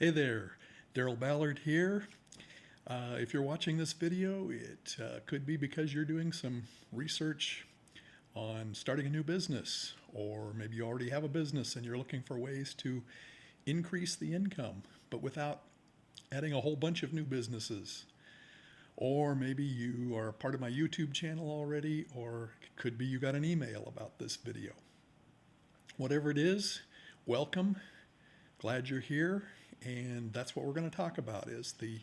Hey there, Daryl Ballard here. If you're watching this video, it could be because you're doing some research on starting a new business, or maybe you already have a business and you're looking for ways to increase the income, but without adding a whole bunch of new businesses. Or maybe you are part of my YouTube channel already, or it could be you got an email about this video. Whatever it is, welcome. Glad you're here, and that's what we're going to talk about is the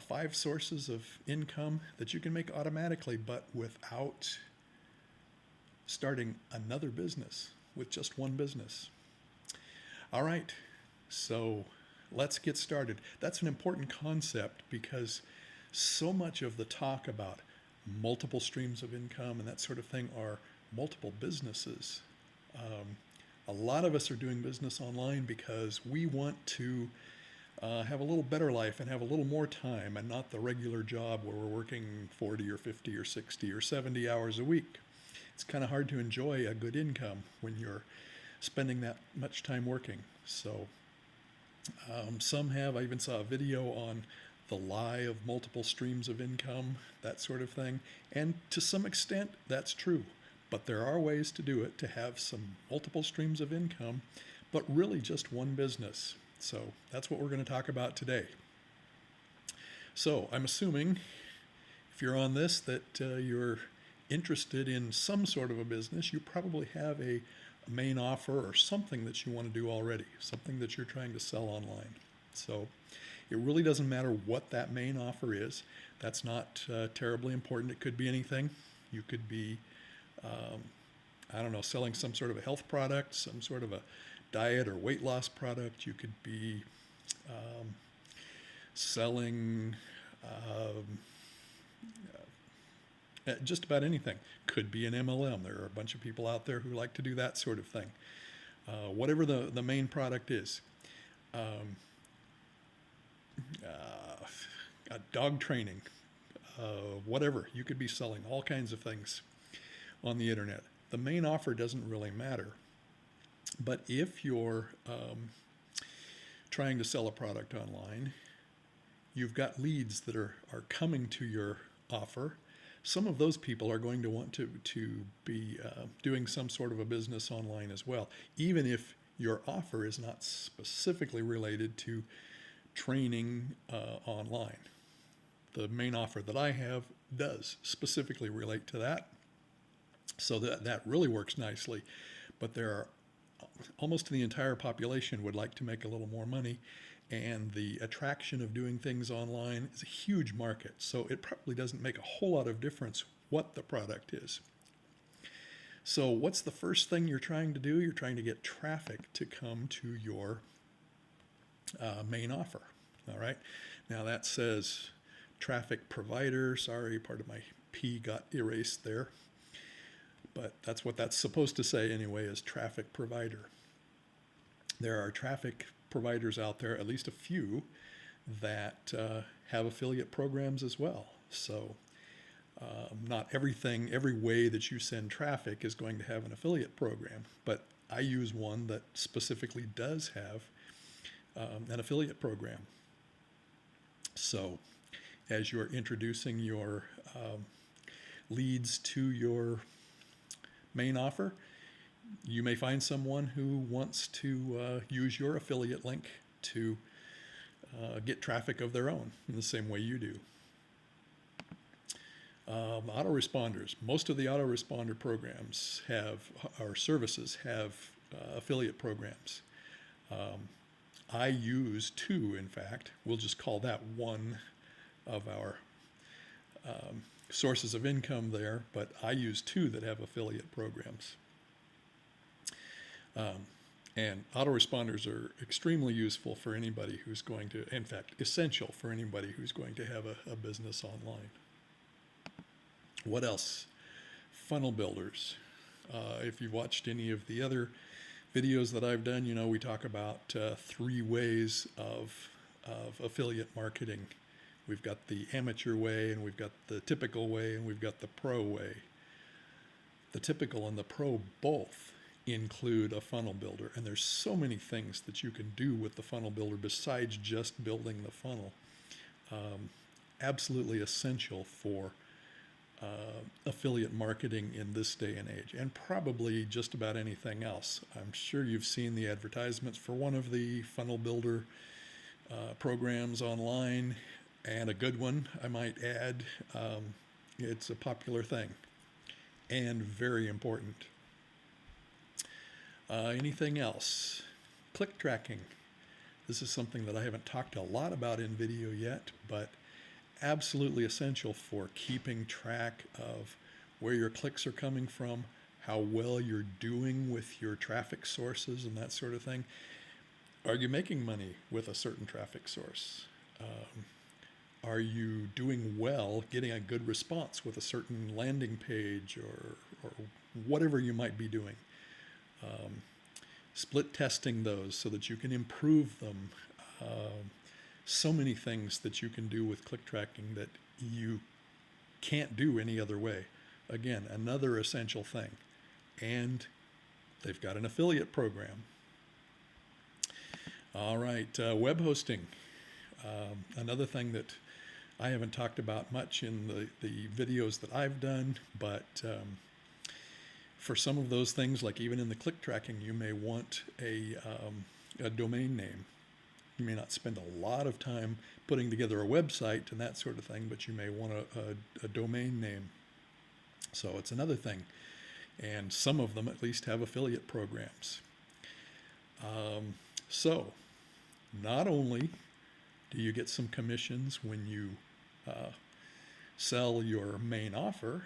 5 sources of income that you can make automatically, but without starting another business, with just one business. All right, so let's get started. That's an important concept because so much of the talk about multiple streams of income and that sort of thing are multiple businesses. A lot of us are doing business online because we want to have a little better life and have a little more time and not the regular job where we're working 40 or 50 or 60 or 70 hours a week. It's kind of hard to enjoy a good income when you're spending that much time working. So some have, I even saw a video on the lie of multiple streams of income, that sort of thing. And to some extent, that's true. But there are ways to do it, to have some multiple streams of income, but really just one business. So that's what we're going to talk about today. So I'm assuming if you're on this that you're interested in some sort of a business. You probably have a main offer or something that you want to do already, something that you're trying to sell online. So it really doesn't matter what that main offer is. That's not terribly important. It could be anything. You could be I don't know, selling some sort of a health product, some sort of a diet or weight loss product. You could be selling just about anything. Could be an MLM. There are a bunch of people out there who like to do that sort of thing. Whatever the main product is. Dog training, whatever. You could be selling all kinds of things on the internet. The main offer doesn't really matter. But if you're trying to sell a product online, you've got leads that are coming to your offer. Some of those people are going to want to be doing some sort of a business online as well, even if your offer is not specifically related to training online. The main offer that I have does specifically relate to that. So that really works nicely. But there are almost the entire population would like to make a little more money, and the attraction of doing things online is a huge market. So it probably doesn't make a whole lot of difference what the product is. So what's the first thing you're trying to do? You're trying to get traffic to come to your main offer. All right. Now that says traffic provider. Sorry, part of my P got erased there. But that's what that's supposed to say anyway, is traffic provider. There are traffic providers out there, at least a few, that have affiliate programs as well. So not everything, every way that you send traffic is going to have an affiliate program. But I use one that specifically does have an affiliate program. So as you're introducing your leads to your main offer, you may find someone who wants to use your affiliate link to get traffic of their own in the same way you do. Autoresponders. Most of the autoresponder programs have, or services have, affiliate programs. I use 2, in fact. We'll just call that one of our sources of income there, but I use 2 that have affiliate programs. And autoresponders are extremely useful for anybody who's going to, in fact, essential for anybody who's going to have a business online. What else? Funnel builders. If you've watched any of the other videos that I've done, you know we talk about 3 ways of affiliate marketing. We've got the amateur way, and we've got the typical way, and we've got the pro way. The typical and the pro both include a funnel builder. And there's so many things that you can do with the funnel builder besides just building the funnel. Absolutely essential for affiliate marketing in this day and age, and probably just about anything else. I'm sure you've seen the advertisements for one of the funnel builder programs online, and a good one, I might add. It's a popular thing and very important. Anything else? Click tracking. This is something that I haven't talked a lot about in video yet, but absolutely essential for keeping track of where your clicks are coming from, how well you're doing with your traffic sources and that sort of thing. Are you making money with a certain traffic source? Are you doing well getting a good response with a certain landing page or whatever you might be doing? Split testing those so that you can improve them. So many things that you can do with click tracking that you can't do any other way. Again, another essential thing. And they've got an affiliate program. All right, web hosting. Another thing that I haven't talked about much in the videos that I've done, but for some of those things, like even in the click tracking, you may want a domain name. You may not spend a lot of time putting together a website and that sort of thing, but you may want a domain name. So it's another thing. And some of them at least have affiliate programs. So not only do you get some commissions when you sell your main offer,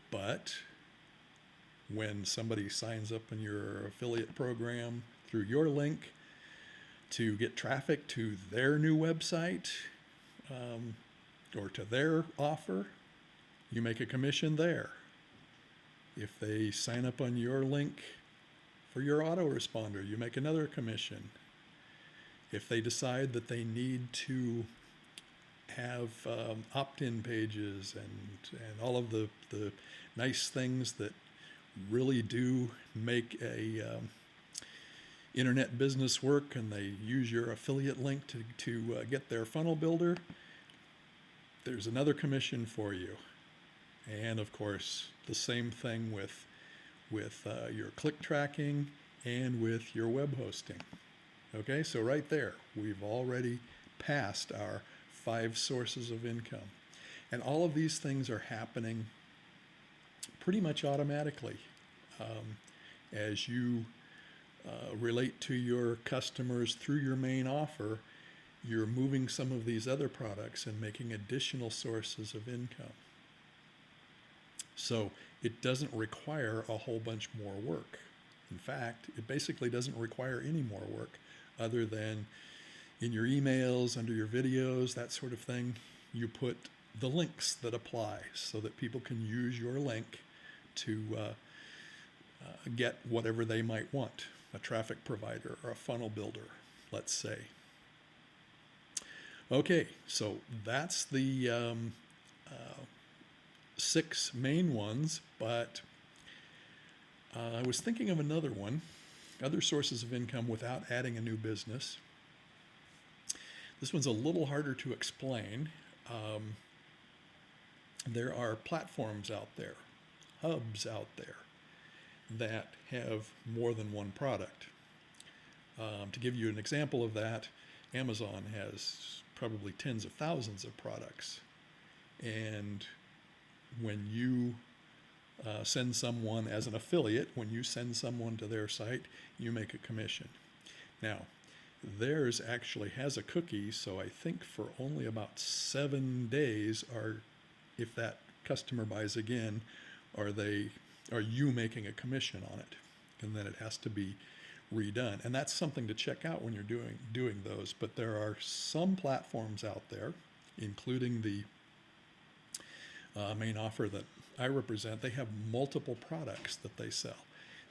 but when somebody signs up in your affiliate program through your link to get traffic to their new website or to their offer, you make a commission there. If they sign up on your link for your autoresponder, you make another commission. If they decide that they need to have opt-in pages and all of the nice things that really do make a internet business work, and they use your affiliate link to get their funnel builder, there's another commission for you. And of course, the same thing with your click tracking and with your web hosting. Okay, so right there, we've already passed our 5 sources of income. And all of these things are happening pretty much automatically. As you relate to your customers through your main offer, you're moving some of these other products and making additional sources of income. So it doesn't require a whole bunch more work. In fact, it basically doesn't require any more work other than in your emails, under your videos, that sort of thing, you put the links that apply so that people can use your link to get whatever they might want, a traffic provider or a funnel builder, let's say. Okay, so that's the 6 main ones, but I was thinking of another one, other sources of income without adding a new business. This one's a little harder to explain. There are platforms out there, hubs out there, that have more than one product. To give you an example of that, Amazon has probably tens of thousands of products. And when you send someone as an affiliate, when you send someone to their site, you make a commission. Now, theirs actually has a cookie, so I think for only about 7 days, or if that customer buys again, are you making a commission on it? And then it has to be redone. And that's something to check out when you're doing those. But there are some platforms out there, including the main offer that I represent. They have multiple products that they sell.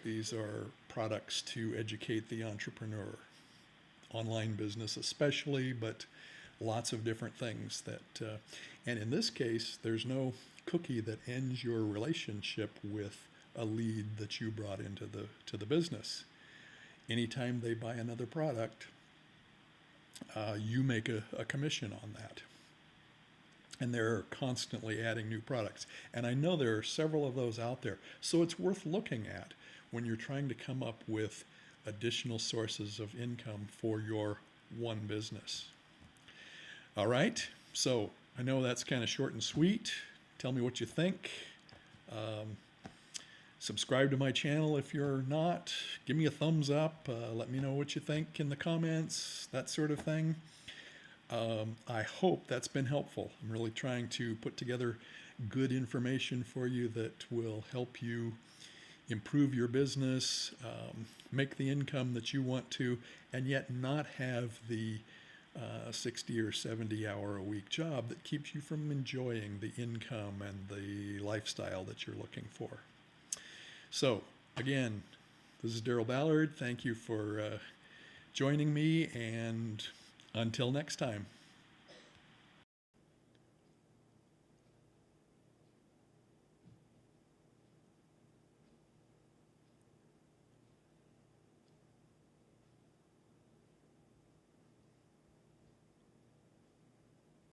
These are products to educate the entrepreneur, online business especially, but lots of different things and in this case, there's no cookie that ends your relationship with a lead that you brought into the business. Anytime they buy another product, you make a commission on that. And they're constantly adding new products. And I know there are several of those out there. So it's worth looking at when you're trying to come up with additional sources of income for your one business. All right. So I know that's kind of short and sweet. Tell me what you think. Subscribe to my channel if you're not. Give me a thumbs up. Let me know what you think in the comments, that sort of thing. I hope that's been helpful. I'm really trying to put together good information for you that will help you improve your business, make the income that you want to, and yet not have the 60 or 70 hour a week job that keeps you from enjoying the income and the lifestyle that you're looking for. So again, this is Daryl Ballard. Thank you for joining me, and until next time.